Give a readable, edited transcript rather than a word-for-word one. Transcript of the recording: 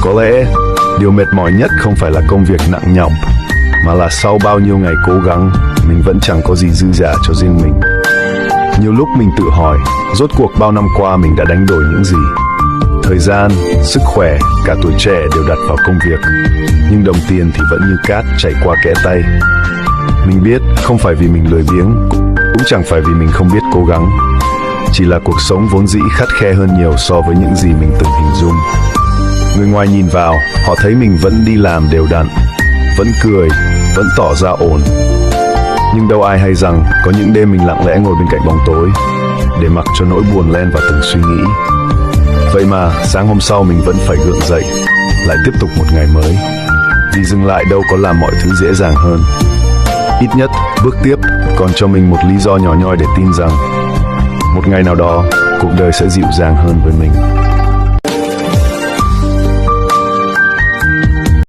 Có lẽ điều mệt mỏi nhất không phải là công việc nặng nhọc, mà là sau bao nhiêu ngày cố gắng, mình vẫn chẳng có gì dư dả cho riêng mình. Nhiều lúc mình tự hỏi, rốt cuộc bao năm qua mình đã đánh đổi những gì? Thời gian, sức khỏe, cả tuổi trẻ đều đặt vào công việc, nhưng đồng tiền thì vẫn như cát chảy qua kẽ tay. Mình biết không phải vì mình lười biếng, cũng chẳng phải vì mình không biết cố gắng, chỉ là cuộc sống vốn dĩ khắt khe hơn nhiều so với những gì mình từng hình dung. Người ngoài nhìn vào, họ thấy mình vẫn đi làm đều đặn, vẫn cười, vẫn tỏ ra ổn. Nhưng đâu ai hay rằng có những đêm mình lặng lẽ ngồi bên cạnh bóng tối, để mặc cho nỗi buồn len vào từng suy nghĩ. Vậy mà sáng hôm sau mình vẫn phải gượng dậy, lại tiếp tục một ngày mới. Vì dừng lại đâu có làm mọi thứ dễ dàng hơn. Ít nhất bước tiếp còn cho mình một lý do nhỏ nhoi để tin rằng một ngày nào đó cuộc đời sẽ dịu dàng hơn với mình.